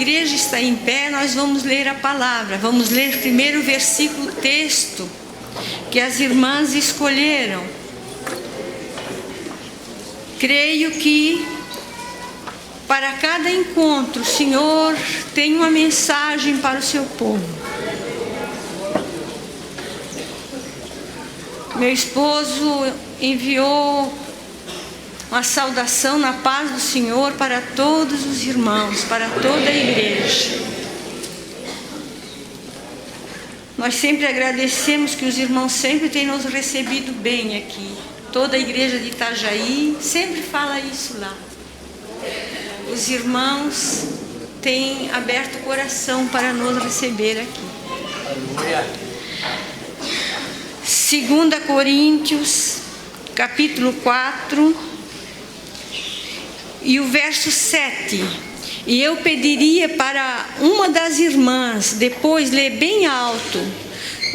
igreja está em pé, nós vamos ler a palavra. Vamos ler primeiro o versículo texto que as irmãs escolheram. Creio que para cada encontro o Senhor tem uma mensagem para o seu povo. Meu esposo enviou uma saudação na paz do Senhor para todos os irmãos, para toda a igreja. Nós sempre agradecemos que os irmãos sempre têm nos recebido bem aqui. Toda a igreja de Itajaí sempre fala isso lá. Os irmãos têm aberto o coração para nos receber aqui. 2 Coríntios, capítulo 4, e o verso 7. E eu pediria para uma das irmãs depois ler bem alto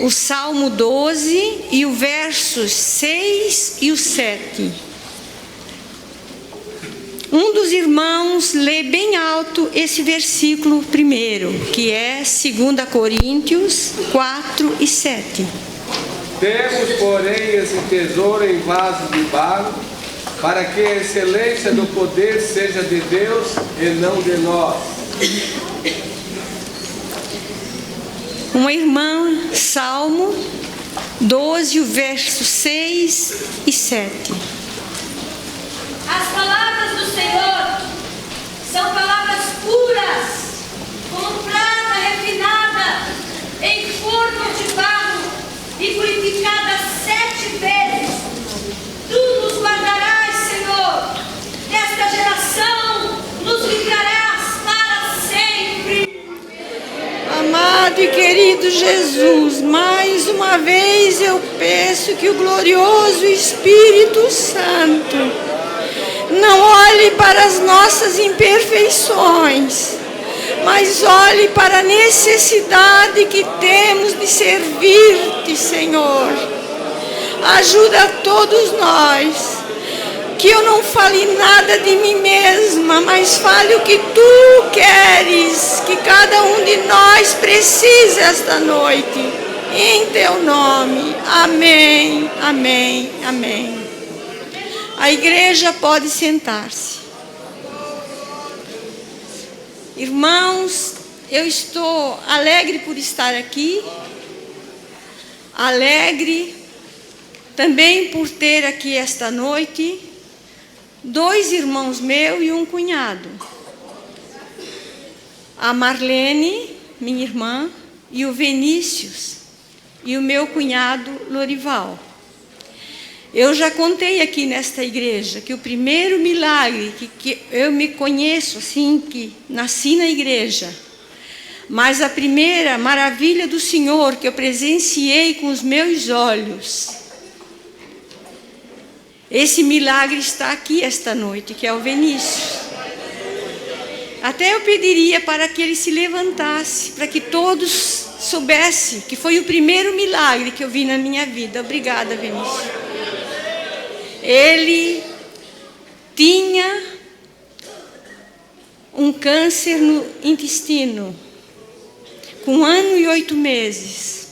o Salmo 12 e o versos 6 e o 7. Um dos irmãos lê bem alto esse versículo primeiro, que é 2 Coríntios 4 e 7. Temos, porém, esse tesouro em vaso de barro, para que a excelência do poder seja de Deus e não de nós. Uma irmã, Salmo 12, o verso 6 e 7. As palavras do Senhor são palavras puras, como prata refinada em forno de barro e purificada 7 vezes. Tu nos guardarás, Senhor, desta geração, nos livrarás para sempre. Amado e querido Jesus, mais uma vez eu peço que o glorioso Espírito Santo não olhe para as nossas imperfeições, mas olhe para a necessidade que temos de servir-te, Senhor. Ajuda a todos nós, que eu não fale nada de mim mesma, mas fale o que tu queres, que cada um de nós precisa esta noite. Em teu nome. Amém, amém, amém. A igreja pode sentar-se. Irmãos, eu estou alegre por estar aqui, alegre também por ter aqui esta noite 2 irmãos meus e um cunhado. A Marlene, minha irmã, e o Vinícius, e o meu cunhado Lorival. Eu já contei aqui nesta igreja que o primeiro milagre que eu me conheço, assim, que nasci na igreja, mas a primeira maravilha do Senhor que eu presenciei com os meus olhos, esse milagre está aqui esta noite, que é o Vinícius. Até eu pediria para que ele se levantasse, para que todos soubessem que foi o primeiro milagre que eu vi na minha vida. Obrigada, Vinícius. Ele tinha um câncer no intestino, com 1 ano e 8 meses.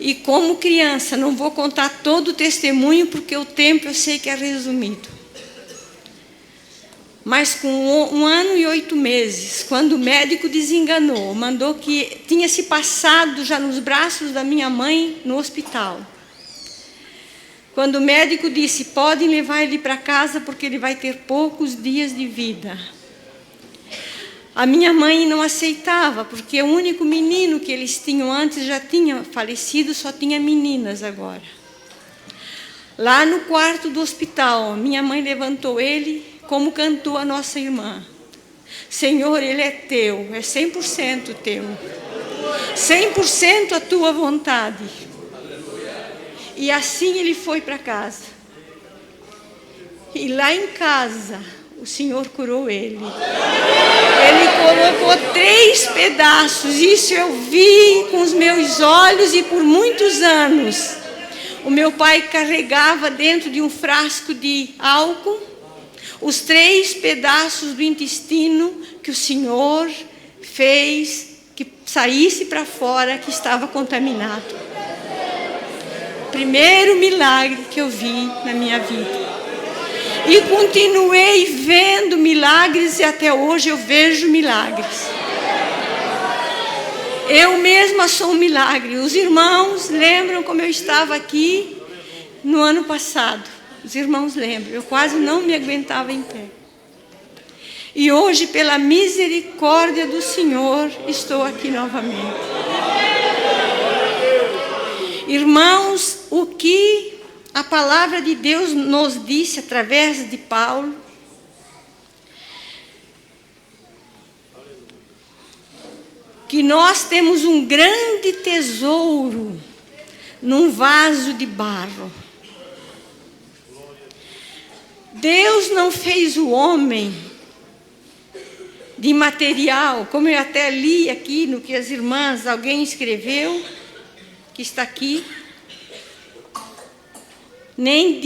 E como criança, não vou contar todo o testemunho, porque o tempo eu sei que é resumido. Mas com 1 ano e 8 meses, quando o médico desenganou, mandou que tinha se passado já nos braços da minha mãe no hospital. Quando o médico disse, podem levar ele para casa porque ele vai ter poucos dias de vida. A minha mãe não aceitava, porque o único menino que eles tinham antes já tinha falecido, só tinha meninas agora. Lá no quarto do hospital, minha mãe levantou ele, como cantou a nossa irmã. Senhor, ele é teu, é 100% teu. 100% a tua vontade. E assim ele foi para casa. E lá em casa, o Senhor curou ele. Ele colocou 3 pedaços. Isso eu vi com os meus olhos e por muitos anos. O meu pai carregava dentro de um frasco de álcool os 3 pedaços do intestino que o Senhor fez que saísse para fora, que estava contaminado. Primeiro milagre que eu vi na minha vida. E continuei vendo milagres e até hoje eu vejo milagres. Eu mesma sou um milagre. Os irmãos lembram como eu estava aqui no ano passado. Os irmãos lembram. Eu quase não me aguentava em pé. E hoje, pela misericórdia do Senhor, estou aqui novamente. Irmãos, o que a palavra de Deus nos disse através de Paulo, que nós temos um grande tesouro num vaso de barro. Deus não fez o homem de material, como eu até li aqui no que as irmãs, alguém escreveu, que está aqui, nem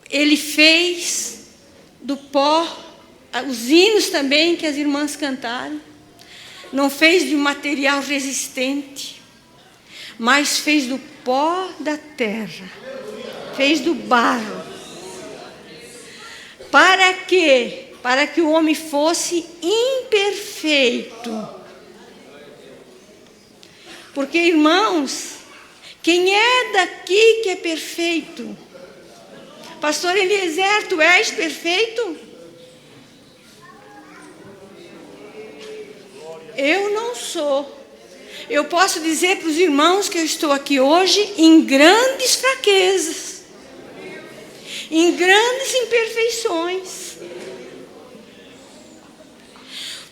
ele fez do pó, os hinos também que as irmãs cantaram, não fez de um material resistente, mas fez do pó da terra, fez do barro. Para quê? Para que o homem fosse imperfeito. Porque, irmãos, quem é daqui que é perfeito? Pastor Eliezer, tu és perfeito? Eu não sou. Eu posso dizer para os irmãos que eu estou aqui hoje em grandes fraquezas, em grandes imperfeições.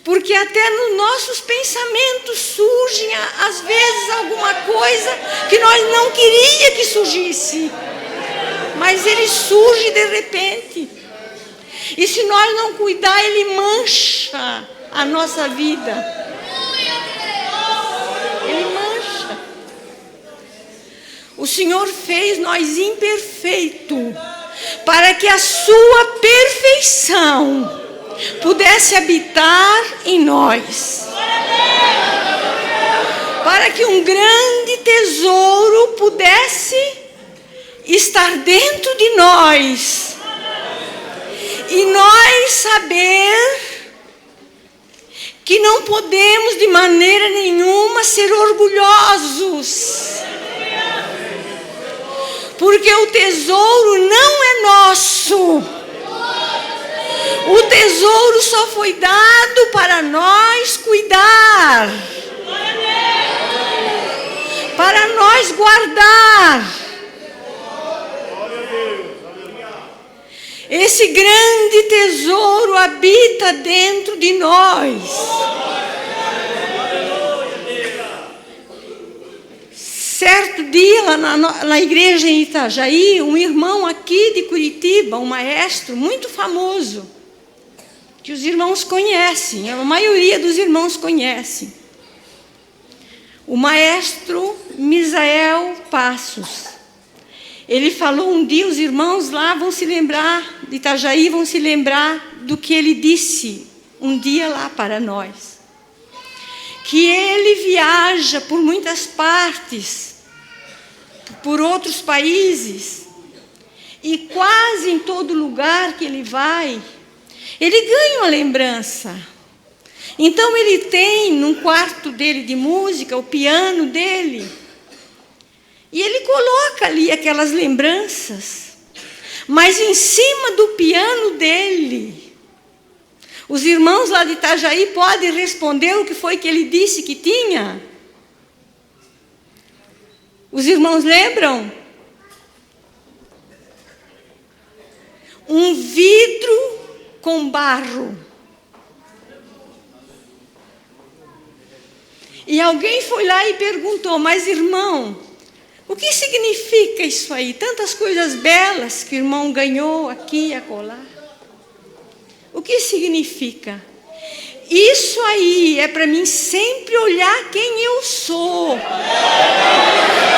Porque até nos nossos pensamentos surgem, às vezes, alguma coisa que nós não queríamos que surgisse. Mas ele surge de repente. E se nós não cuidar, ele mancha a nossa vida. Ele mancha. O Senhor fez nós imperfeitos, para que a sua perfeição pudesse habitar em nós. Para que um grande tesouro pudesse estar dentro de nós. E nós saber que não podemos de maneira nenhuma ser orgulhosos. Porque o tesouro não é nosso. O tesouro só foi dado para nós cuidar, para nós guardar. Esse grande tesouro habita dentro de nós. Certo dia, lá na igreja em Itajaí, um irmão aqui de Curitiba, um maestro muito famoso, que os irmãos conhecem, a maioria dos irmãos conhecem. O maestro Misael Passos. Ele falou um dia, os irmãos lá vão se lembrar, de Itajaí vão se lembrar do que ele disse um dia lá para nós. Que ele viaja por muitas partes, por outros países, e quase em todo lugar que ele vai, ele ganha uma lembrança. Então ele tem num quarto dele de música, o piano dele, e ele coloca ali aquelas lembranças. Mas em cima do piano dele, os irmãos lá de Itajaí podem responder o que foi que ele disse que tinha? Os irmãos lembram? Um vidro com barro. E alguém foi lá e perguntou, mas irmão, o que significa isso aí? Tantas coisas belas que o irmão ganhou aqui e acolá. O que significa? Isso aí é para mim sempre olhar quem eu sou.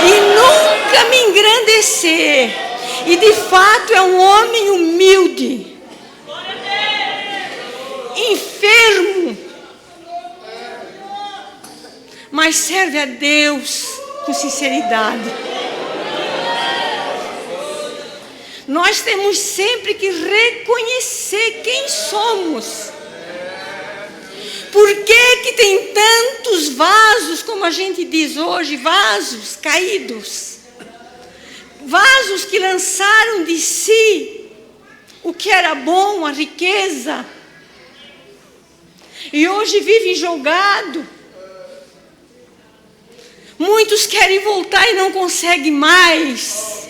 E nunca me engrandecer. E de fato é um homem humilde. enfermo, mas serve a Deus com sinceridade. Nós temos sempre que reconhecer quem somos. Por que tem tantos vasos, como a gente diz hoje, vasos caídos? Vasos que lançaram de si o que era bom, a riqueza, e hoje vivem jogados. Muitos querem voltar e não conseguem mais,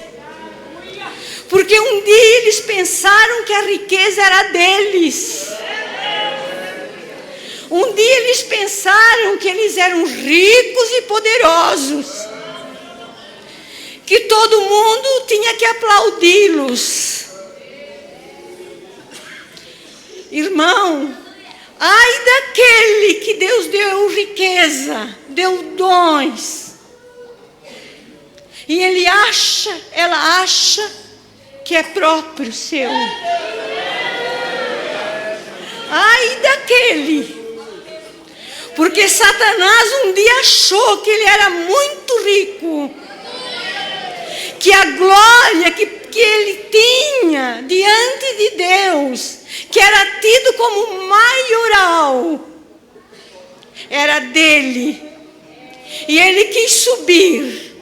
porque um dia eles pensaram que a riqueza era deles. Um dia eles pensaram que eles eram ricos e poderosos, que todo mundo tinha que aplaudi-los. Irmão, ai daquele que Deus deu riqueza, deu dons, e ela acha que é próprio seu. Ai daquele, porque Satanás um dia achou que ele era muito rico, que a glória que ele tinha diante de Deus, que era tido como maioral, era dele. E ele quis subir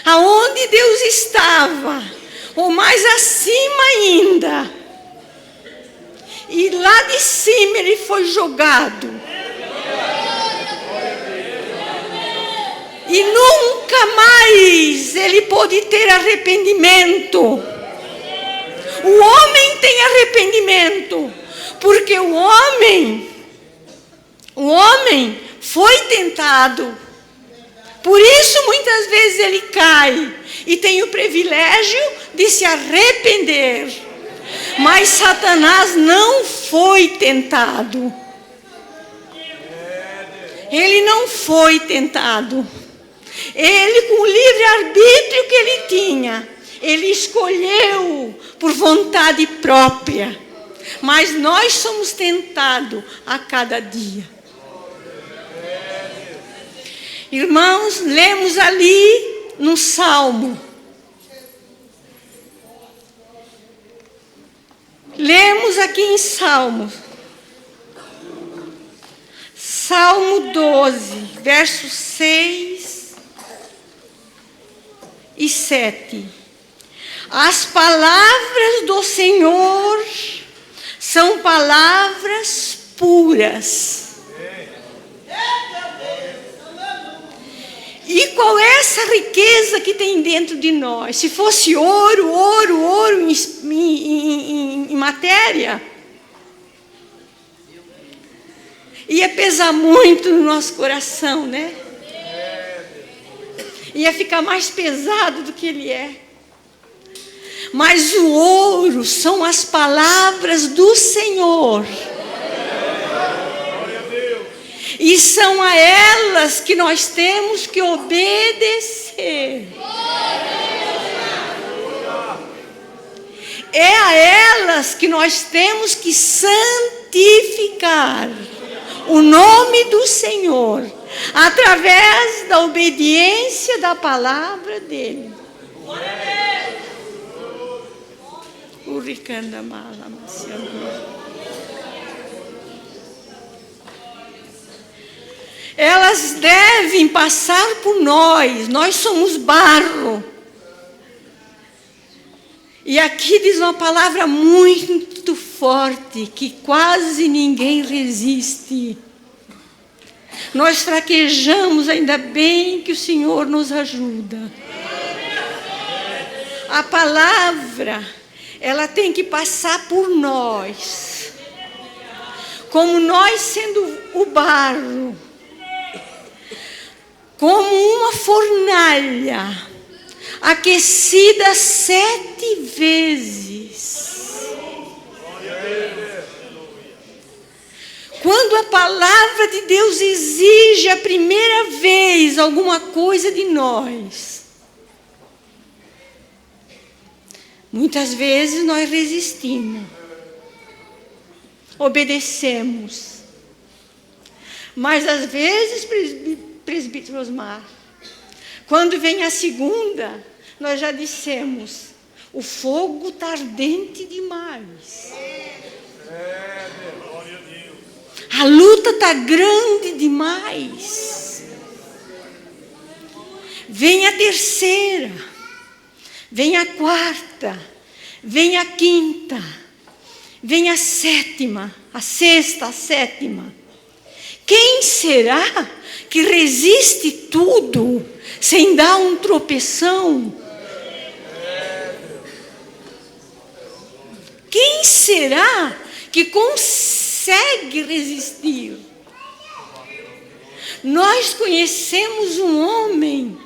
aonde Deus estava, ou mais acima ainda. E lá de cima ele foi jogado. E nunca mais ele pôde ter arrependimento. O homem tem arrependimento, porque o homem foi tentado. Por isso muitas vezes ele cai e tem o privilégio de se arrepender. Mas Satanás não foi tentado. Ele não foi tentado. Ele, com o livre-arbítrio que ele tinha, ele escolheu por vontade própria. Mas nós somos tentados a cada dia. Irmãos, lemos ali no Salmo. Lemos aqui em Salmo. Salmo 12, versos 6 e 7. As palavras do Senhor são palavras puras. E qual é essa riqueza que tem dentro de nós? Se fosse ouro em matéria, ia pesar muito no nosso coração, né? Ia ficar mais pesado do que ele é. Mas o ouro são as palavras do Senhor. E são a elas que nós temos que obedecer. É a elas que nós temos que santificar o nome do Senhor, através da obediência da palavra dele. Elas devem passar por nós somos barro. E aqui diz uma palavra muito forte, que quase ninguém resiste. Nós fraquejamos, ainda bem que o Senhor nos ajuda. A palavra, ela tem que passar por nós. Como nós sendo o barro, como uma fornalha, aquecida 7 vezes. Quando a palavra de Deus exige a primeira vez alguma coisa de nós, muitas vezes nós resistimos, obedecemos, Mas às vezes, presbítero Osmar, quando vem a segunda, nós já dissemos, o fogo está ardente demais. A luta está grande demais. Vem a terceira, vem a quarta, vem a quinta, vem a sétima, a sexta, a sétima. Quem será que resiste tudo sem dar um tropeção? Quem será que consegue resistir? Nós conhecemos um homem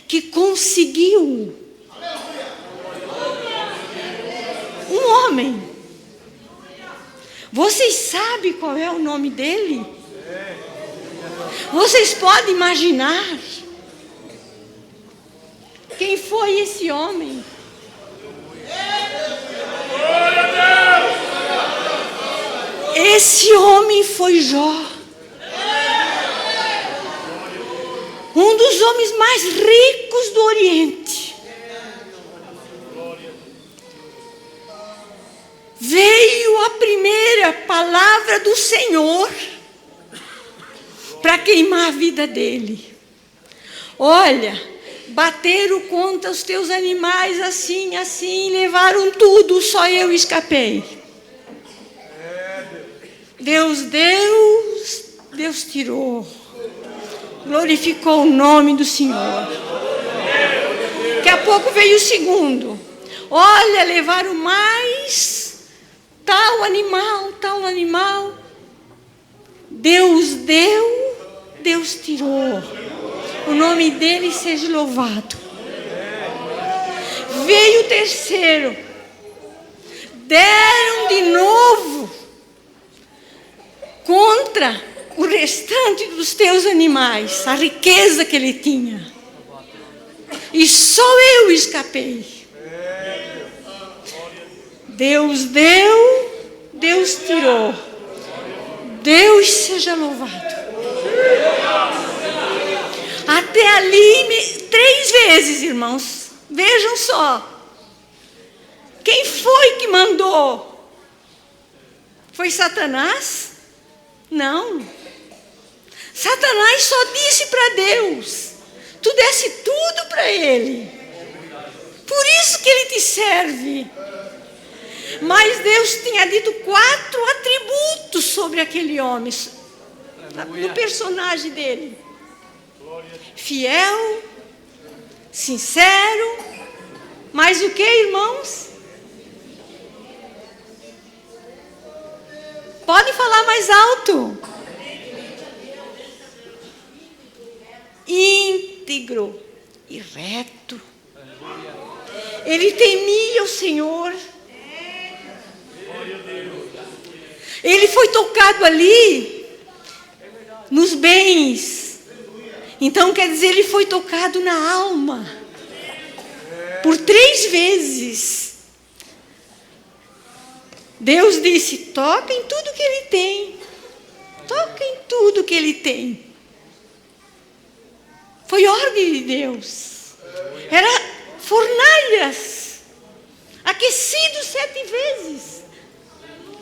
que conseguiu. Um homem. Vocês sabem qual é o nome dele? Vocês podem imaginar quem foi esse homem? Esse homem foi Jó. Um dos homens mais ricos do Oriente. Veio a primeira palavra do Senhor para queimar a vida dele. Olha, bateram contra os teus animais assim, assim, levaram tudo, só eu escapei. Deus deu, Deus tirou. Glorificou o nome do Senhor. Daqui a pouco veio o segundo. Olha, levaram mais, tal animal. Deus deu, Deus tirou. O nome dele seja louvado. Veio o terceiro. Deram de novo contra o restante dos teus animais, a riqueza que ele tinha. E só eu escapei. Deus deu, Deus tirou. Deus seja louvado. Até ali, 3 vezes, irmãos. Vejam só. Quem foi que mandou? Foi Satanás? Não. Satanás só disse para Deus: tu desse tudo para ele. Por isso que ele te serve. Mas Deus tinha dito 4 atributos sobre aquele homem, no personagem dele: fiel, sincero, mas o que, irmãos? Pode falar mais alto. Íntegro e reto. Ele temia o Senhor. Ele foi tocado ali nos bens. Então quer dizer, ele foi tocado na alma. Por 3 vezes. Deus disse: toca em tudo que ele tem. Toca em tudo que ele tem. Foi ordem de Deus. Era fornalhas. Aquecido 7 vezes.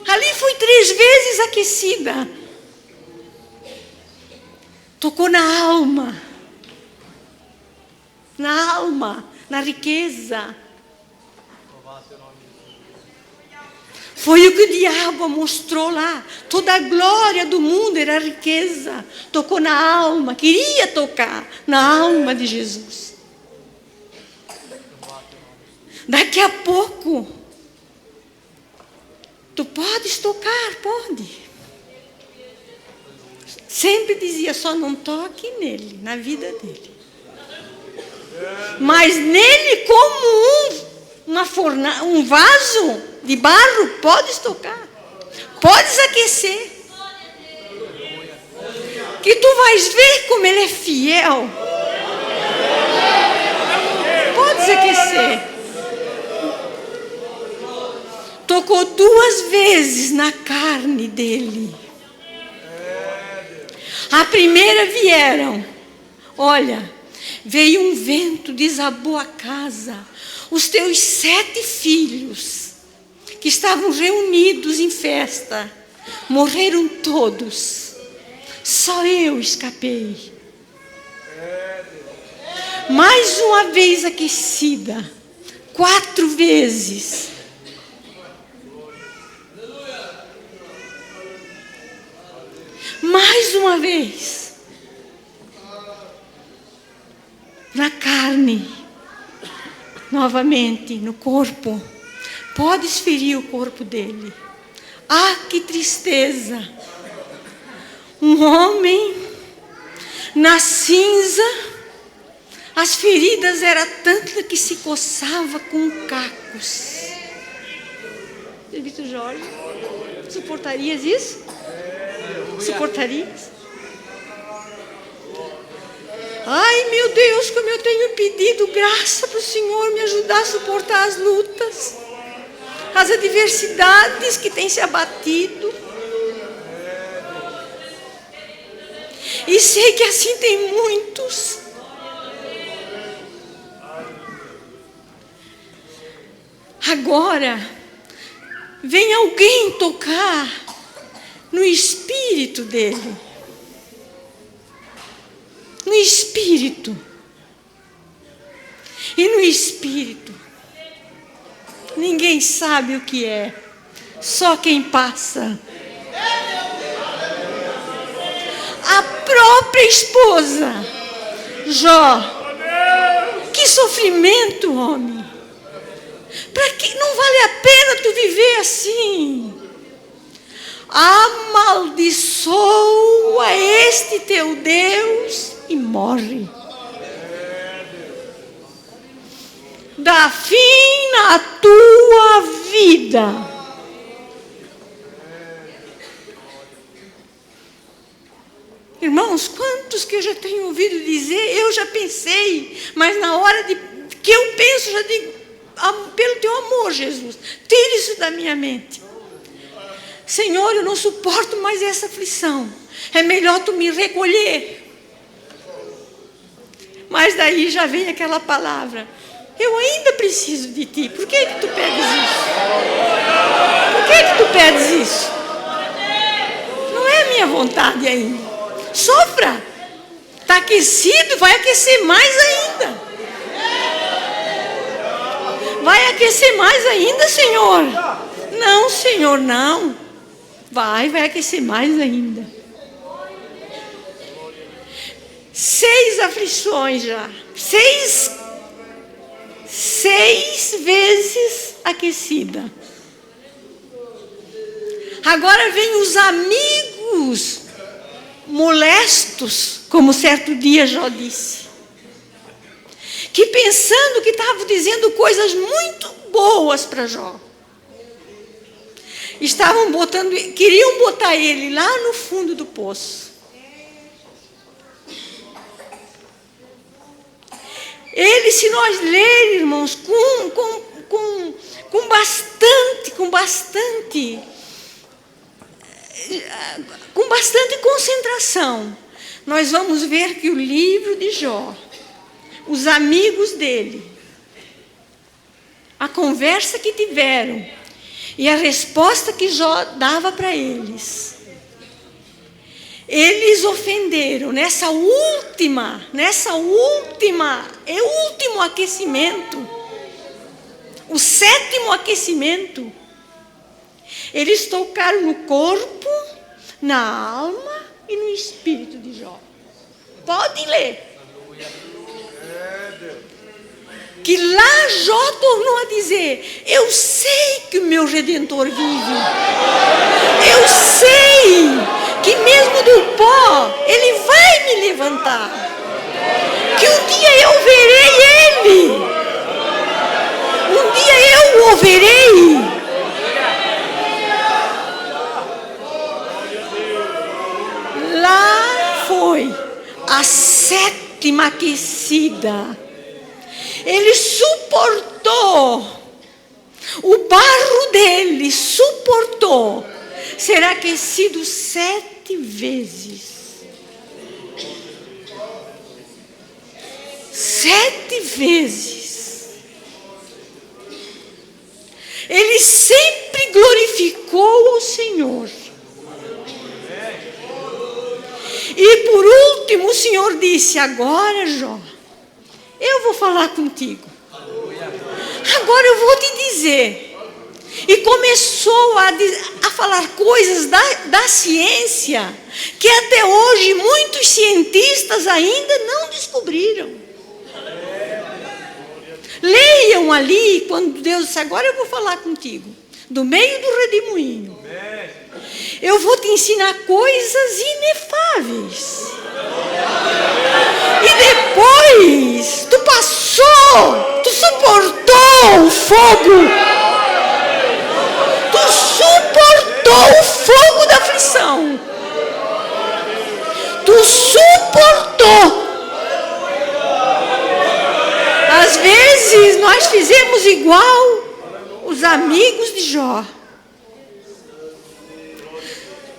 Ali foi 3 vezes aquecida. Tocou na alma. Na alma, na riqueza. Foi o que o diabo mostrou lá. Toda a glória do mundo era a riqueza. Tocou na alma, queria tocar na alma de Jesus. Daqui a pouco, tu podes tocar, pode. Sempre dizia, só não toque nele, na vida dele. Mas nele, como um vaso de barro, podes tocar. Podes aquecer. Que tu vais ver como ele é fiel. Podes aquecer. Tocou 2 vezes na carne dele. A primeira vieram. Olha, veio um vento, desabou a casa. Os teus 7 filhos, que estavam reunidos em festa, morreram todos. Só eu escapei. Mais uma vez aquecida, 4 vezes. Mais uma vez. Na carne. Novamente, no corpo. Podes ferir o corpo dele. Ah, que tristeza. Um homem na cinza. As feridas eram tantas que se coçava com cacos. Presbítero Jorge, suportarias isso? Suportarias? Ai, meu Deus, como eu tenho pedido graça para o Senhor me ajudar a suportar as lutas, as adversidades que têm se abatido. E sei que assim tem muitos. Agora, vem alguém tocar no espírito dele. No espírito. E no espírito, ninguém sabe o que é. Só quem passa. A própria esposa. Jó. Que sofrimento, homem. Para que não vale a pena tu viver assim? Amaldiçoa este teu Deus e morre. Dá fim na tua vida. Irmãos, quantos que eu já tenho ouvido dizer, eu já pensei, mas na hora que eu penso, já digo, pelo teu amor, Jesus, tira isso da minha mente. Senhor, eu não suporto mais essa aflição. É melhor tu me recolher. Mas daí já vem aquela palavra. Eu ainda preciso de ti. Por que tu pedes isso? Por que tu pedes isso? Não é a minha vontade ainda. Sofra. Está aquecido, vai aquecer mais ainda. Vai aquecer mais ainda, Senhor. Não, Senhor, não. Vai aquecer mais ainda. 6 aflições já. 6 vezes aquecida. Agora vem os amigos molestos, como certo dia Jó disse. Que pensando que estavam dizendo coisas muito boas para Jó. Queriam botar ele lá no fundo do poço. Ele, se nós lermos, irmãos, com bastante concentração, nós vamos ver que o livro de Jó, os amigos dele, a conversa que tiveram e a resposta que Jó dava para eles, eles ofenderam nessa último aquecimento, o 7º aquecimento. Eles tocaram no corpo, na alma e no espírito de Jó. Podem ler. Que lá Jó tornou a dizer: eu sei que o meu Redentor vive. Eu sei que mesmo do pó Ele vai me levantar. Que um dia eu verei Ele. Um dia eu o verei. Lá foi a 7ª aquecida. Ele suportou. O barro dele suportou ser aquecido 7 vezes. 7 vezes. Ele sempre glorificou o Senhor. E por último o Senhor disse: agora, Jó, eu vou falar contigo. Agora eu vou te dizer. E começou a falar coisas da ciência que até hoje muitos cientistas ainda não descobriram. Leiam ali, quando Deus disse: agora eu vou falar contigo, do meio do redemoinho. Eu vou te ensinar coisas inefáveis. E depois, tu passou, tu suportou o fogo. Tu suportou o fogo da aflição. Tu suportou. Às vezes nós fizemos igual os amigos de Jó.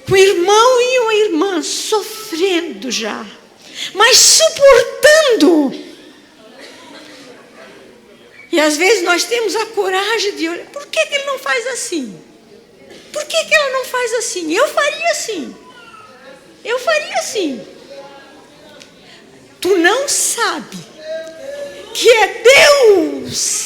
Um irmão e uma irmã sofrendo já, mas suportando. E às vezes nós temos a coragem de olhar: por que ele não faz assim? Por que ela não faz assim? Eu faria assim. Eu faria assim. Tu não sabe que é Deus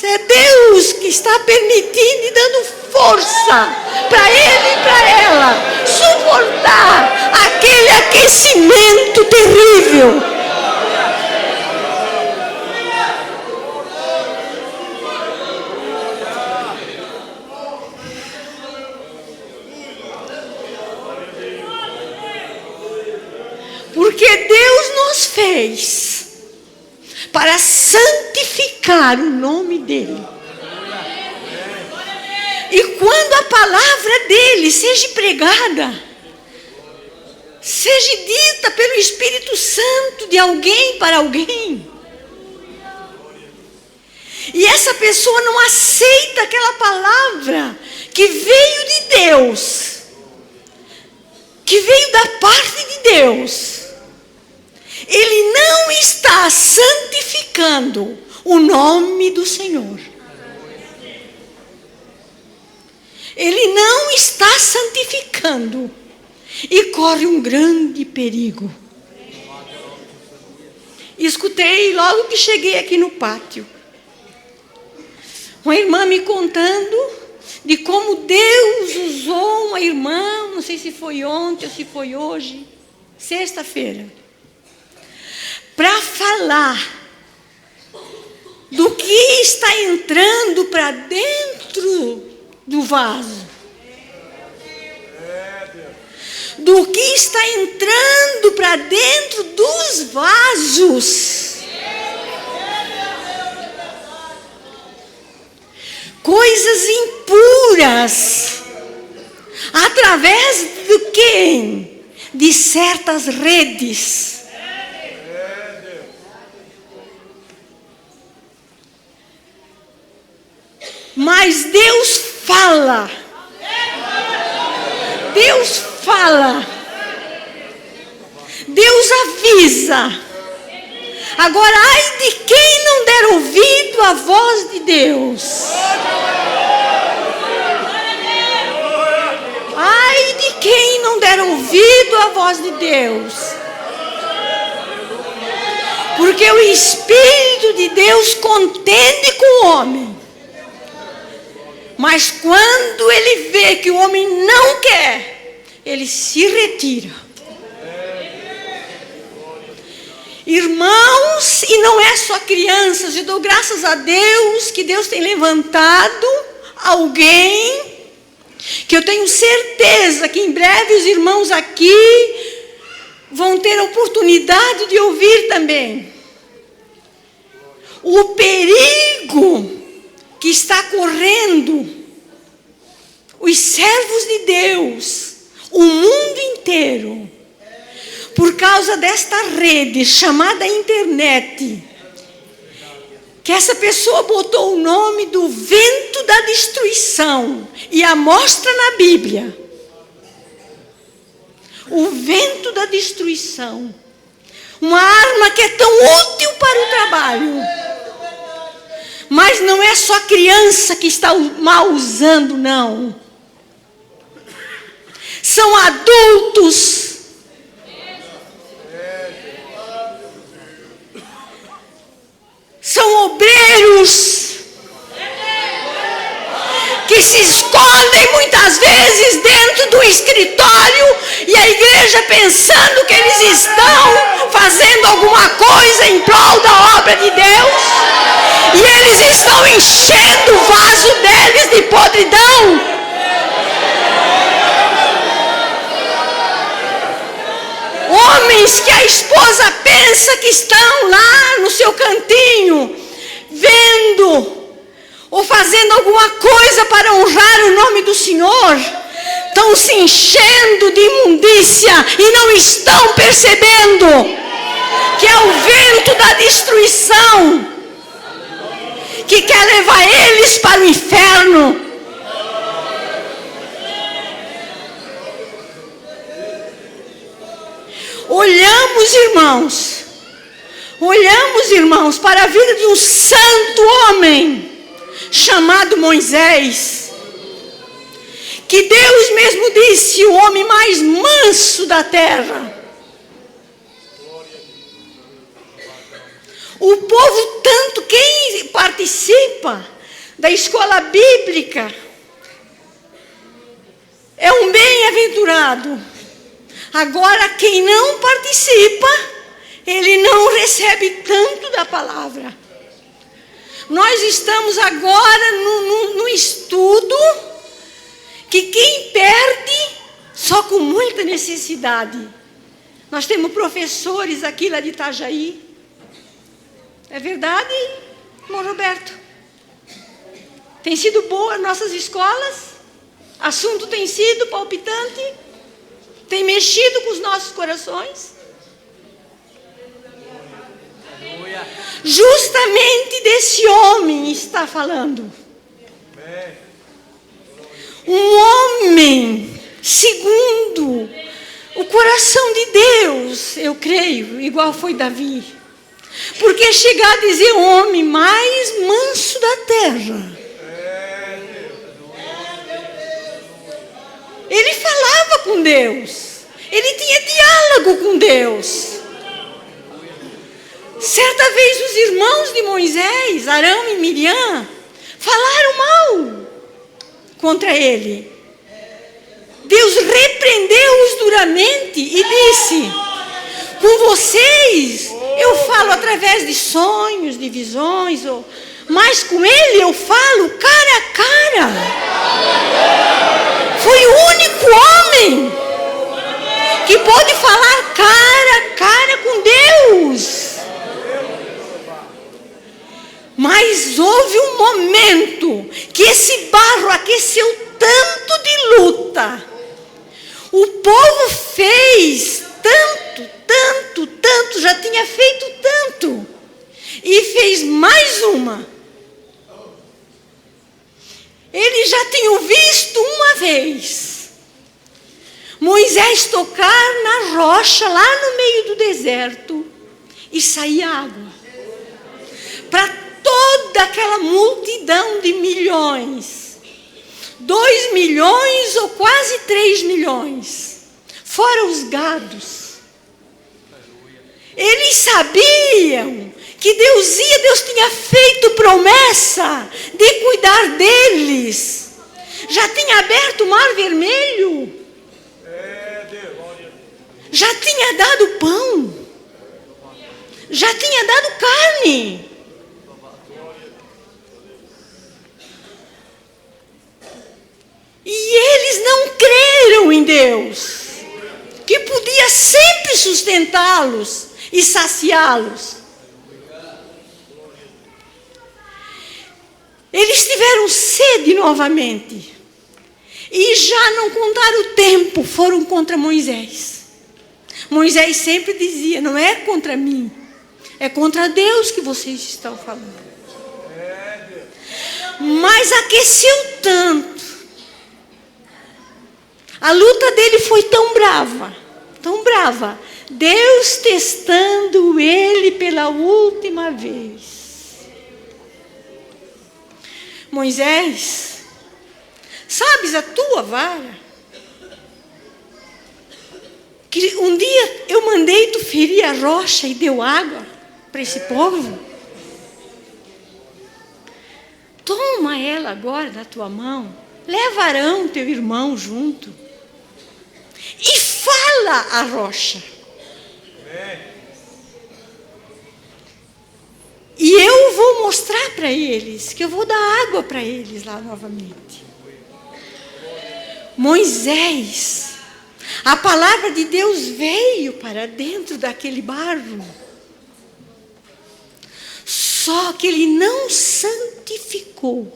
que está permitindo e dando força para ele e para ela suportar aquele aquecimento terrível. Porque Deus nos fez para santificar o nome dEle. E quando a palavra dEle seja pregada, seja dita pelo Espírito Santo de alguém para alguém, e essa pessoa não aceita aquela palavra que veio de Deus, que veio da parte de Deus, ele não está santificando o nome do Senhor. Ele não está santificando e corre um grande perigo. Escutei logo que cheguei aqui no pátio uma irmã me contando de como Deus usou uma irmã, não sei se foi ontem ou se foi hoje, sexta-feira, para falar do que está entrando para dentro do vaso, do que está entrando para dentro dos vasos. Coisas impuras, através de quem? De certas redes. Mas Deus fala. Deus fala. Deus avisa. Agora, ai de quem não der ouvido à voz de Deus. Ai de quem não der ouvido à voz de Deus. Porque o Espírito de Deus contende com o homem. Mas quando ele vê que o homem não quer, ele se retira. Irmãos, e não é só crianças, eu dou graças a Deus que Deus tem levantado alguém que eu tenho certeza que em breve os irmãos aqui vão ter a oportunidade de ouvir também. O perigo que está correndo os servos de Deus, o mundo inteiro, por causa desta rede chamada internet, que essa pessoa botou o nome do vento da destruição e a mostra na Bíblia. O vento da destruição, uma arma que é tão útil para o trabalho, é só criança que está mal usando, não. São adultos. São obreiros que se escondem muitas vezes dentro do escritório e a igreja pensando que eles estão fazendo alguma coisa em prol da obra de Deus, e eles estão enchendo o vaso deles de podridão. Homens que a esposa pensa que estão lá no seu cantinho, vendo ou fazendo alguma coisa para honrar o nome do Senhor, estão se enchendo de imundícia e não estão percebendo que é o vento da destruição que quer levar eles para o inferno. Olhamos, irmãos, para a vida de um santo homem chamado Moisés, que Deus mesmo disse, o homem mais manso da terra. O povo, tanto quem participa da escola bíblica, é um bem-aventurado. Agora, quem não participa, ele não recebe tanto da palavra. Nós estamos agora no estudo que quem perde só com muita necessidade. Nós temos professores aqui lá de Itajaí. É verdade, irmão Roberto? Tem sido boa as nossas escolas? Assunto tem sido palpitante? Tem mexido com os nossos corações? Justamente desse homem está falando. Um homem segundo o coração de Deus, eu creio, igual foi Davi. Porque chegar a dizer o homem mais manso da terra. Ele falava com Deus. Ele tinha diálogo com Deus. Certa vez os irmãos de Moisés, Arão e Miriam, falaram mal contra ele. Deus repreendeu-os duramente e disse, com vocês eu falo através de sonhos, de visões, mas com ele eu falo cara a cara. Foi o único homem que pôde falar cara a cara com Deus. Mas houve um momento que esse barro aqueceu tanto de luta. O povo fez tanto, já tinha feito tanto. E fez mais uma. Eles já tinham visto uma vez Moisés tocar na rocha lá no meio do deserto e sair água. Para toda aquela multidão de milhões. 2 milhões ou quase 3 milhões. Fora os gados. Eles sabiam que Deus tinha feito promessa de cuidar deles. Já tinha aberto o Mar Vermelho. Já tinha dado pão. Já tinha dado carne. E eles não creram em Deus, que podia sempre sustentá-los e saciá-los. Eles tiveram sede novamente. E já não contaram o tempo, foram contra Moisés. Moisés sempre dizia, não é contra mim, é contra Deus que vocês estão falando. Mas aqueceu tanto. A luta dele foi tão brava, Deus testando ele pela última vez. Moisés, sabes a tua vara? Que um dia eu mandei tu ferir a rocha e deu água para esse povo. Toma ela agora na tua mão, leva Arão, teu irmão, junto, e fala a rocha. E eu vou mostrar para eles, que eu vou dar água para eles lá novamente. Moisés, a palavra de Deus veio para dentro daquele barro. Só que ele não santificou.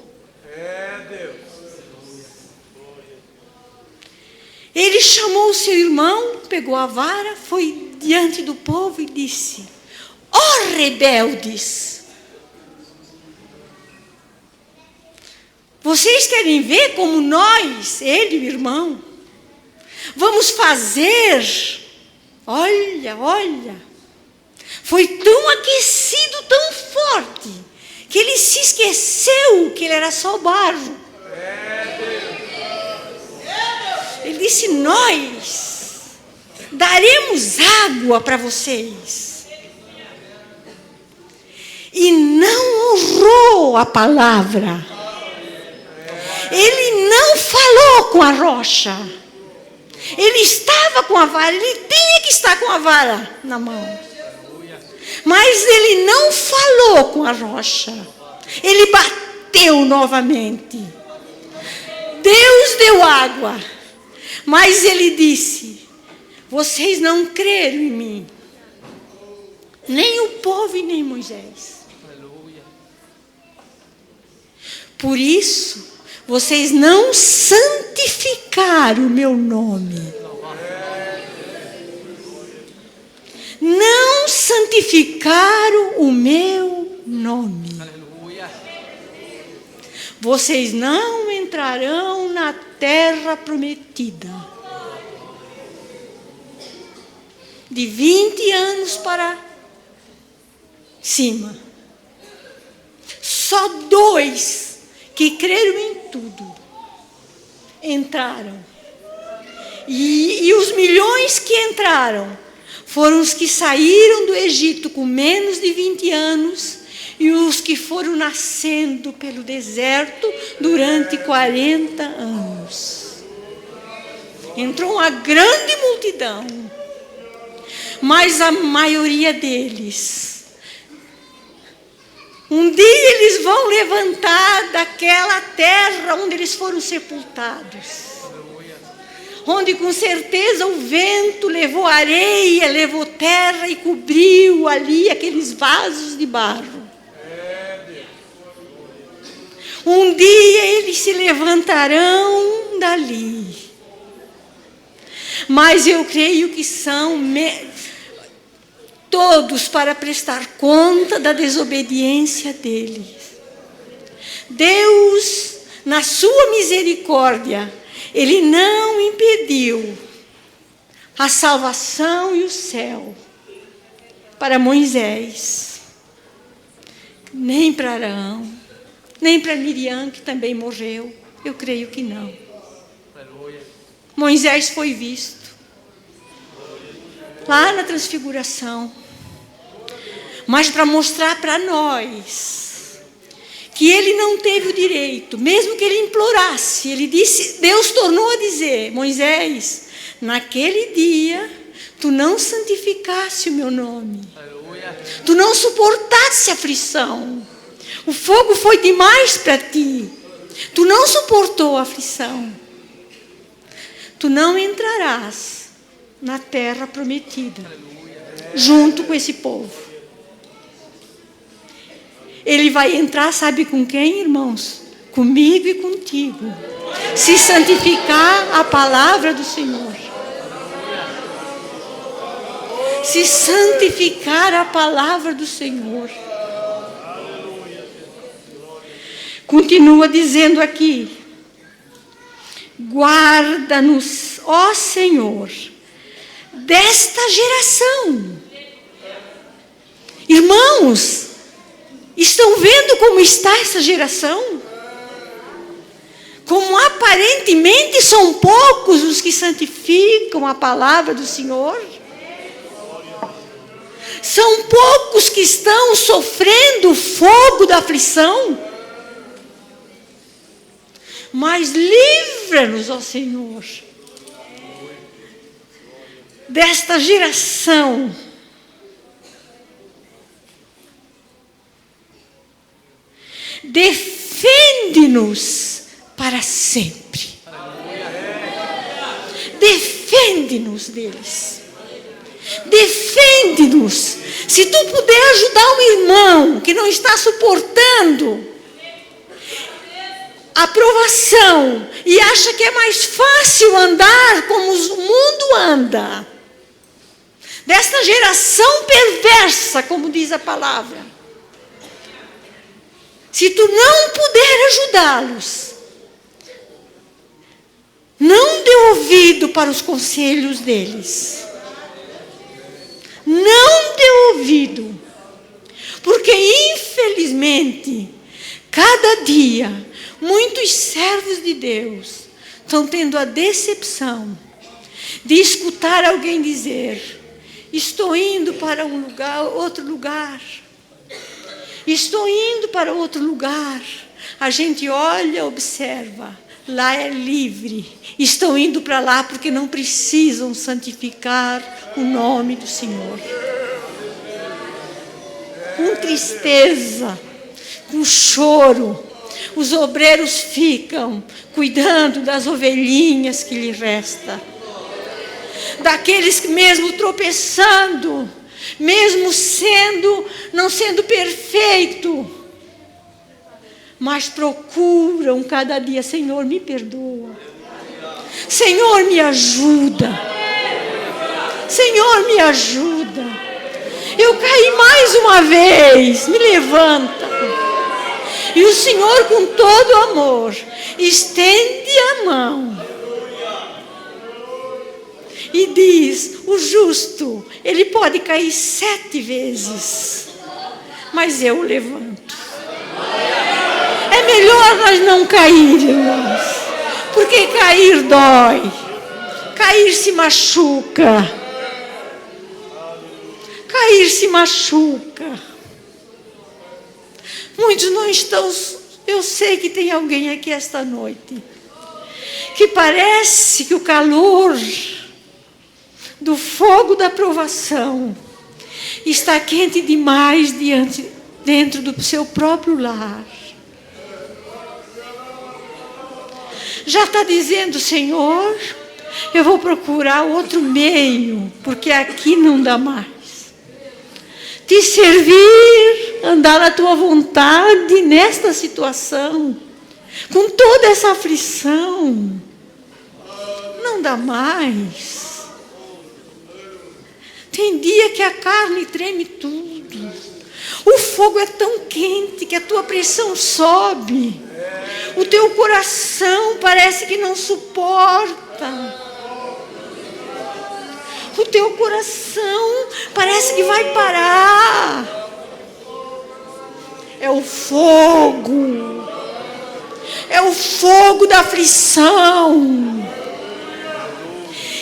Ele chamou o seu irmão, pegou a vara, foi diante do povo e disse: ó rebeldes, vocês querem ver como nós, ele e o irmão, vamos fazer? Olha, foi tão aquecido, tão forte, que ele se esqueceu que ele era só barro. Ele disse: nós daremos água para vocês. E não honrou a palavra. Ele não falou com a rocha. Ele estava com a vara, ele tinha que estar com a vara na mão. Mas ele não falou com a rocha. Ele bateu novamente. Deus deu água. Mas ele disse: vocês não creram em mim. Nem o povo e nem Moisés. Por isso, vocês não santificaram o meu nome. Não santificaram o meu nome. Vocês não entrarão na terra prometida. De 20 anos para cima. Só 2 que creram em tudo entraram. E os milhões que entraram foram os que saíram do Egito com menos de 20 anos e os que foram nascendo pelo deserto durante 40 anos. Entrou uma grande multidão, mas a maioria deles, um dia eles vão levantar daquela terra onde eles foram sepultados. Onde com certeza o vento levou areia, levou terra e cobriu ali aqueles vasos de barro. Um dia eles se levantarão dali. Mas eu creio que são todos para prestar conta da desobediência deles. Deus, na sua misericórdia, Ele não impediu a salvação e o céu para Moisés, nem para Arão, nem para Miriam, que também morreu. Eu creio que não. Moisés foi visto lá na transfiguração, mas para mostrar para nós que ele não teve o direito, mesmo que ele implorasse. Ele disse, Deus tornou a dizer: Moisés, naquele dia tu não santificaste o meu nome. Tu não suportaste a aflição. O fogo foi demais para ti. Tu não suportou a aflição. Tu não entrarás na terra prometida junto com esse povo. Ele vai entrar, sabe com quem, irmãos? Comigo e contigo. Se santificar a palavra do Senhor. Se santificar a palavra do Senhor. Continua dizendo aqui: guarda-nos, ó Senhor, desta geração. Irmãos, estão vendo como está essa geração? como aparentemente são poucos os que santificam a palavra do Senhor, são poucos que estão sofrendo o fogo da aflição, mas livra-nos, ó Senhor, desta geração defende-nos para sempre. Defende-nos deles. Defende-nos. Se tu puder ajudar um irmão que não está suportando a provação e acha que é mais fácil andar como o mundo anda, desta geração perversa, como diz a palavra, se tu não puder ajudá-los, não dê ouvido para os conselhos deles. Não dê ouvido. Porque, infelizmente, cada dia, muitos servos de Deus estão tendo a decepção de escutar alguém dizer: estou indo para um lugar, outro lugar. Estou indo para outro lugar. A gente olha, observa. Lá é livre. Estão indo para lá porque não precisam santificar o nome do Senhor. Com tristeza, com choro, os obreiros ficam cuidando das ovelhinhas que lhe resta. Daqueles que mesmo tropeçando, mesmo não sendo perfeito, mas procuram cada dia: Senhor, me perdoa. Senhor, me ajuda. Senhor, me ajuda. Eu caí mais uma vez, me levanta. E o Senhor, com todo amor, estende a mão e diz: o justo, ele pode cair 7 vezes, mas eu o levanto. É melhor nós não cairmos, porque cair dói, cair se machuca, cair se machuca. Muitos não estão. Eu sei que tem alguém aqui esta noite que parece que o calor do fogo da provação está quente demais dentro do seu próprio lar. Já está dizendo: Senhor, eu vou procurar outro meio, porque aqui não dá mais. Te servir, andar na tua vontade nesta situação, com toda essa aflição, não dá mais. Tem dia que a carne treme tudo. O fogo é tão quente que a tua pressão sobe. O teu coração parece que não suporta. O teu coração parece que vai parar. É o fogo. É o fogo da aflição.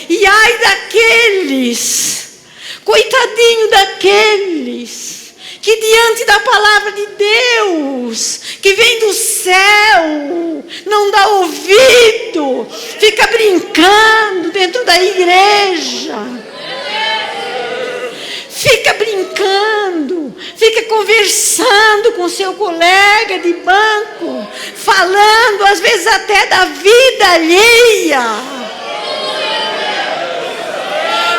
E ai daqueles, coitadinho daqueles, que diante da palavra de Deus, que vem do céu, não dá ouvido, fica brincando dentro da igreja, fica brincando, fica conversando com seu colega de banco, falando às vezes até da vida alheia.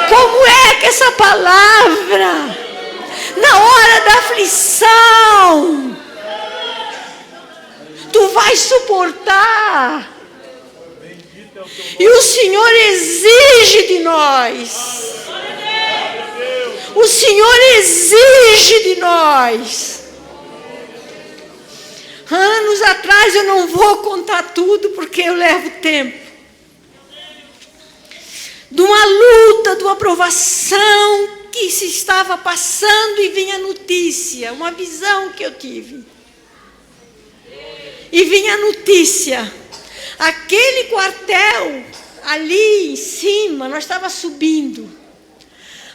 Como é que essa palavra, na hora da aflição, tu vais suportar? E o Senhor exige de nós. O Senhor exige de nós. Anos atrás, eu não vou contar tudo porque eu levo tempo, de uma luta, de uma provação que se estava passando e vinha notícia, uma visão que eu tive. E vinha notícia: Aquele quartel ali em cima, nós estávamos subindo.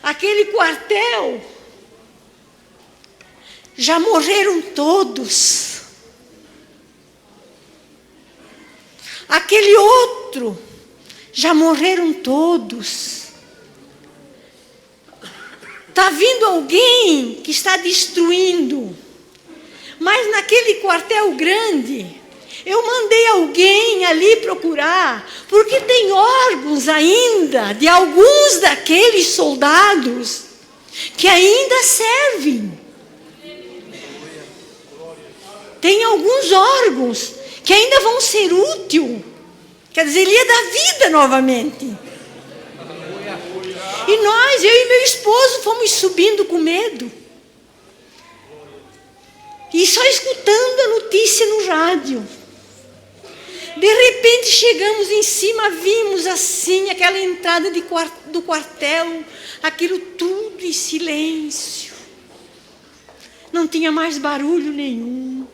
Aquele quartel, já morreram todos. Aquele outro, já morreram todos. Está vindo alguém que está destruindo. Mas naquele quartel grande, eu mandei alguém ali procurar, porque tem órgãos ainda de alguns daqueles soldados que ainda servem. Tem alguns órgãos que ainda vão ser úteis. Quer dizer, ele ia dar vida novamente. E nós, eu e meu esposo, fomos subindo com medo. E só escutando a notícia no rádio. De repente chegamos em cima, vimos assim aquela entrada do quartel, aquilo tudo em silêncio. Não tinha mais barulho nenhum.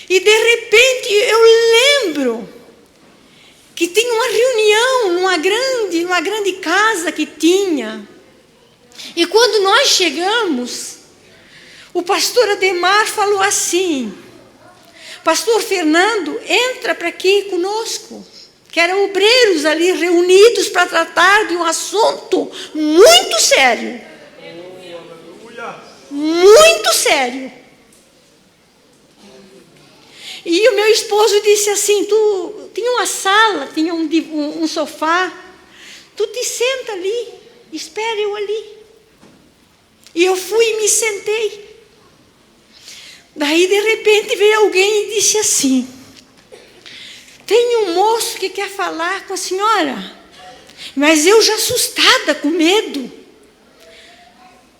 E de repente eu lembro que tinha uma reunião numa grande casa que tinha. E quando nós chegamos, o pastor Ademar falou assim: Pastor Fernando, entra para aqui conosco. Que eram obreiros ali reunidos para tratar de um assunto muito sério. Muito sério. E o meu esposo disse assim: tinha uma sala, tinha um sofá. Tu te senta ali, espera eu ali. E eu fui e me sentei. Daí, de repente, veio alguém e disse assim: tem um moço que quer falar com a senhora. Mas eu já assustada, com medo.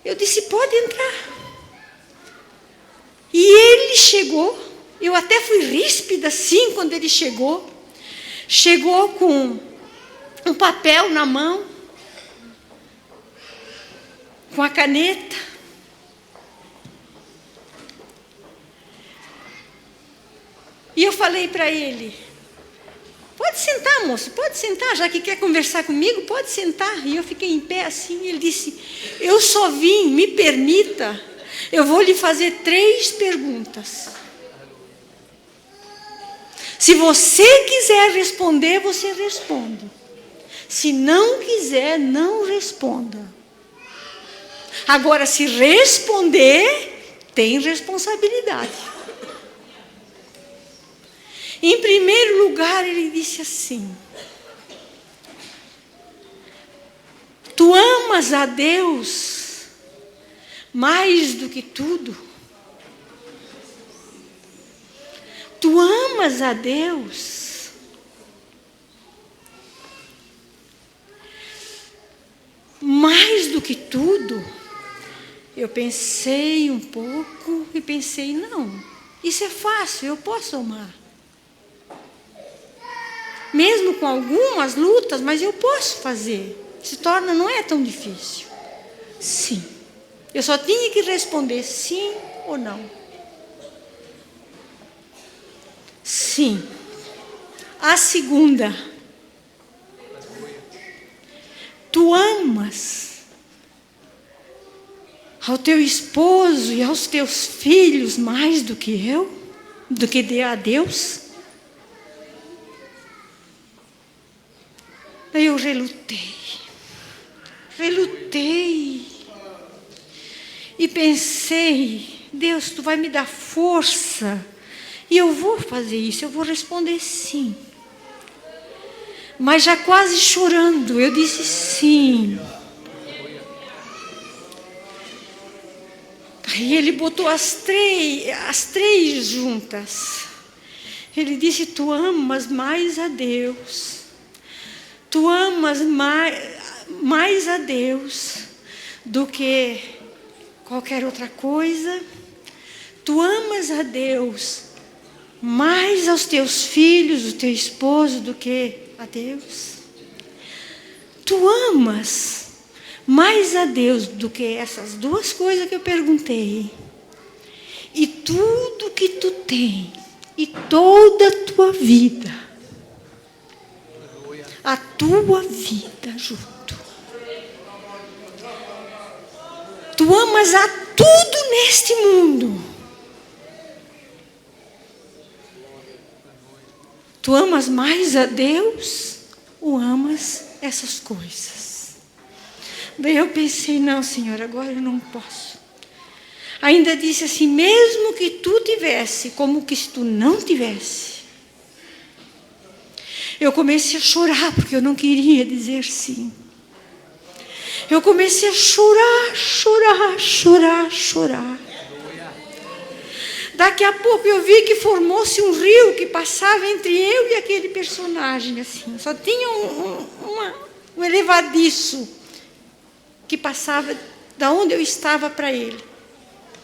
Eu disse: pode entrar. E ele chegou. Eu até fui ríspida assim quando ele chegou. Chegou com um papel na mão, com a caneta. E eu falei para ele: pode sentar, moço, pode sentar, já que quer conversar comigo, pode sentar. E eu fiquei em pé assim. Ele disse: eu só vim, me permita, eu vou lhe fazer 3 perguntas. Se você quiser responder, você responde. Se não quiser, não responda. Agora, se responder, tem responsabilidade. Em primeiro lugar, ele disse assim: tu amas a Deus mais do que tudo? Tu amas a Deus? Mais do que tudo? Eu pensei um pouco e pensei: não, isso é fácil, eu posso amar. Mesmo com algumas lutas, mas eu posso fazer. Não é tão difícil. Sim. Eu só tinha que responder sim ou não. Sim. A segunda: tu amas ao teu esposo e aos teus filhos mais do que eu? Do que a Deus? Daí eu relutei. E pensei: Deus, tu vai me dar força. E eu vou fazer isso, eu vou responder sim. Mas já quase chorando, eu disse sim. Aí ele botou as três juntas. Ele disse: tu amas mais a Deus. Tu amas mais a Deus do que qualquer outra coisa. Tu amas a Deus mais aos teus filhos, o teu esposo, do que a Deus. Tu amas mais a Deus do que essas 2 coisas que eu perguntei. E tudo que tu tem, e toda a tua vida. A tua vida junto. Tu amas a tudo neste mundo. Tu amas mais a Deus ou amas essas coisas? Daí eu pensei, não, Senhor, agora eu não posso. Ainda disse assim, mesmo que tu tivesse, como que se tu não tivesse. Eu comecei a chorar, porque eu não queria dizer sim. Eu comecei a chorar, chorar, chorar, chorar. Daqui a pouco eu vi que formou-se um rio que passava entre eu e aquele personagem, assim. Só tinha um elevadiço que passava da onde eu estava para ele.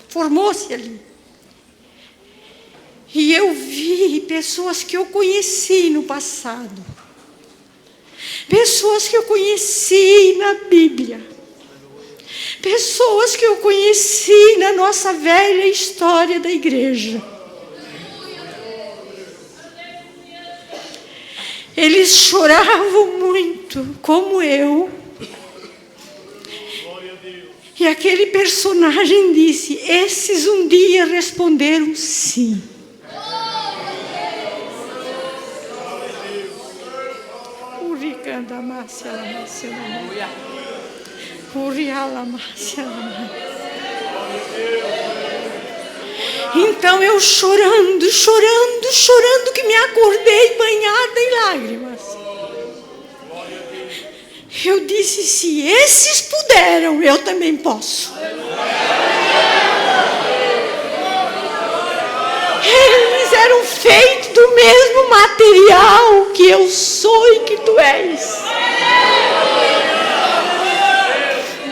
Formou-se ali. E eu vi pessoas que eu conheci no passado. Pessoas que eu conheci na Bíblia. Pessoas que eu conheci na nossa velha história da igreja. Eles choravam muito, como eu. E aquele personagem disse, esses um dia responderam sim. Então eu chorando, chorando, chorando, que me acordei banhada em lágrimas. Eu disse, se esses puderam, eu também posso. Eles eram feitos do mesmo material que eu sou e que tu és.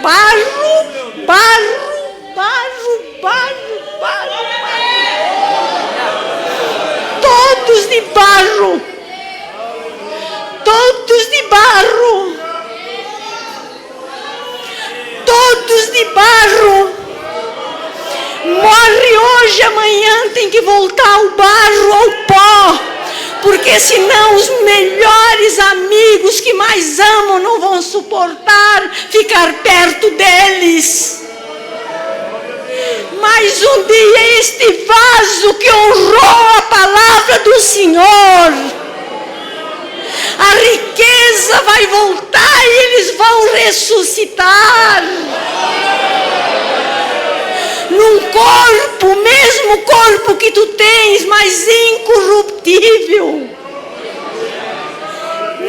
Barro, barro, barro, barro, barro, barro. Todos de barro. Todos de barro. Todos de barro. Morre hoje, amanhã tem que voltar ao barro, ao pó. Porque senão os melhores amigos que mais amam não vão suportar ficar perto deles. Mas um dia este vaso que honrou a palavra do Senhor, a riqueza vai voltar e eles vão ressuscitar. Num corpo, o mesmo corpo que tu tens, mas incorruptível.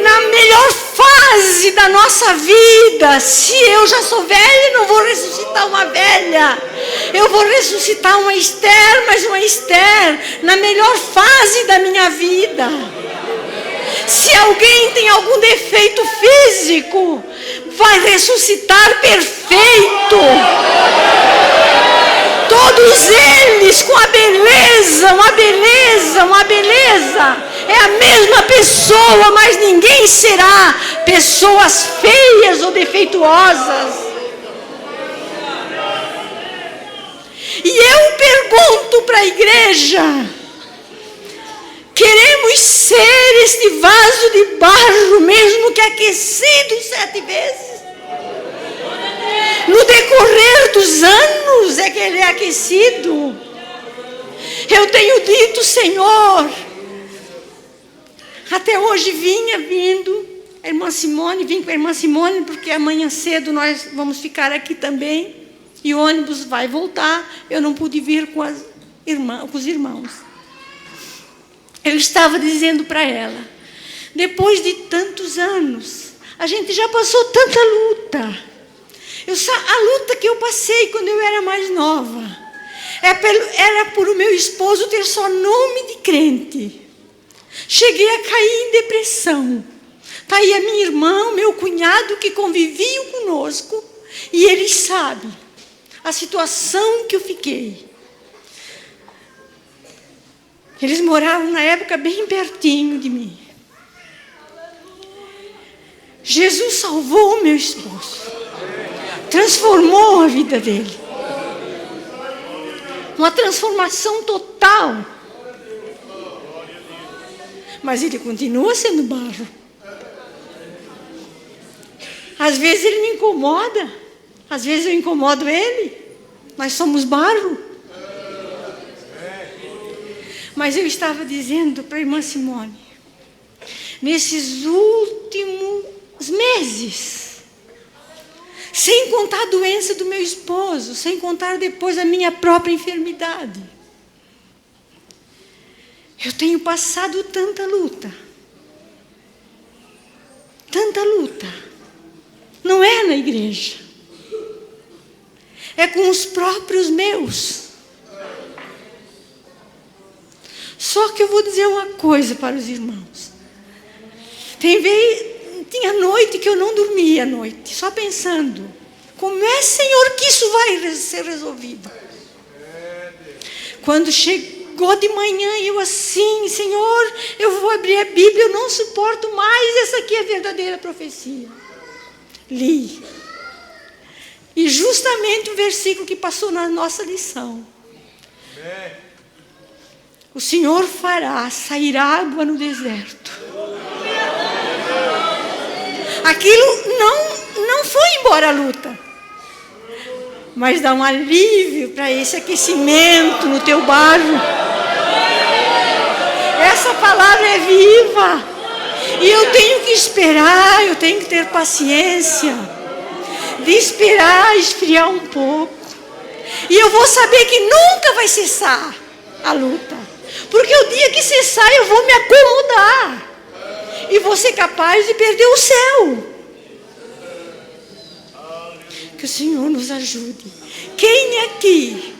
Na melhor fase da nossa vida, se eu já sou velha, não vou ressuscitar uma velha. Eu vou ressuscitar uma Esther, mas uma Esther na melhor fase da minha vida. Se alguém tem algum defeito físico, vai ressuscitar perfeito. Todos eles com a beleza, uma beleza, uma beleza. É a mesma pessoa, mas ninguém será pessoas feias ou defeituosas. E eu pergunto para a igreja, queremos ser este vaso de barro, mesmo que aquecido 7 vezes? No decorrer dos anos é que ele é aquecido. Eu tenho dito, Senhor, até hoje vindo, a irmã Simone, vim com a irmã Simone, porque amanhã cedo nós vamos ficar aqui também, e o ônibus vai voltar, eu não pude vir com os irmãos. Eu estava dizendo para ela, depois de tantos anos, a gente já passou tanta luta. A luta que eu passei quando eu era mais nova era por o meu esposo ter só nome de crente. Cheguei a cair em depressão. Está aí a minha irmã, o meu cunhado que conviviam conosco, e eles sabem a situação que eu fiquei. Eles moravam na época bem pertinho de mim. Jesus salvou o meu esposo. Transformou a vida dele. Uma transformação total. Mas ele continua sendo barro. Às vezes ele me incomoda, às vezes eu incomodo ele. Nós somos barro. Mas eu estava dizendo para a irmã Simone, nesses últimos meses, sem contar a doença do meu esposo, sem contar depois a minha própria enfermidade, eu tenho passado tanta luta. Tanta luta. Não é na igreja. É com os próprios meus. Só que eu vou dizer uma coisa para os irmãos. Tinha noite que eu não dormia à noite, só pensando, como é, Senhor, que isso vai ser resolvido? Quando chegou de manhã, eu assim, Senhor, eu vou abrir a Bíblia, eu não suporto mais, essa aqui é a verdadeira profecia. Li. E justamente o versículo que passou na nossa lição. O Senhor fará sair água no deserto. Aquilo não foi embora a luta, mas dá um alívio para esse aquecimento no teu barro. Essa palavra é viva. E eu tenho que esperar, eu tenho que ter paciência de esperar esfriar um pouco. E eu vou saber que nunca vai cessar a luta. Porque o dia que cessar eu vou me acomodar. E vou ser capaz de perder o céu. Que o Senhor nos ajude. Quem aqui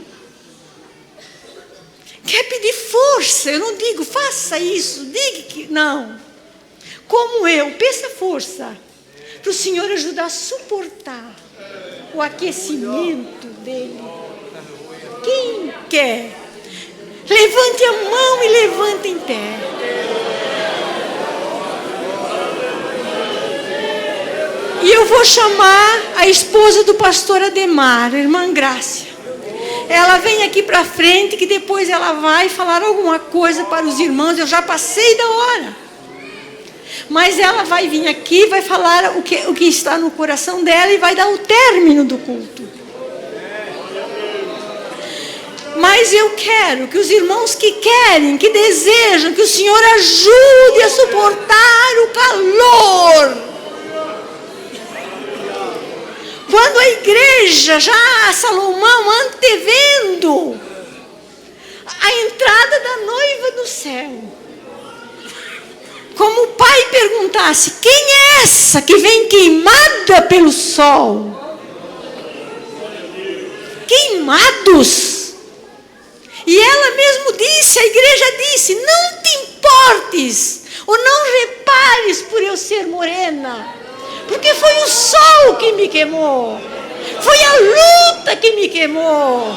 quer pedir força? Eu não digo faça isso, diga que não. Como eu, peça força para o Senhor ajudar a suportar o aquecimento dele. Quem quer? Levante a mão e levante em pé. E eu vou chamar a esposa do pastor Ademar, a irmã Grácia. Ela vem aqui para frente, que depois ela vai falar alguma coisa para os irmãos. Eu já passei da hora. Mas ela vai vir aqui, vai falar o que está no coração dela e vai dar o término do culto. Mas eu quero que os irmãos que querem, que desejam, que o Senhor ajude a suportar o calor. Quando a igreja, já Salomão, antevendo a entrada da noiva do céu, como o pai perguntasse, quem é essa que vem queimada pelo sol? Queimados. E ela mesmo disse, a igreja disse, não te importes, ou não repares por eu ser morena, porque foi o sol que me queimou, foi a luta que me queimou.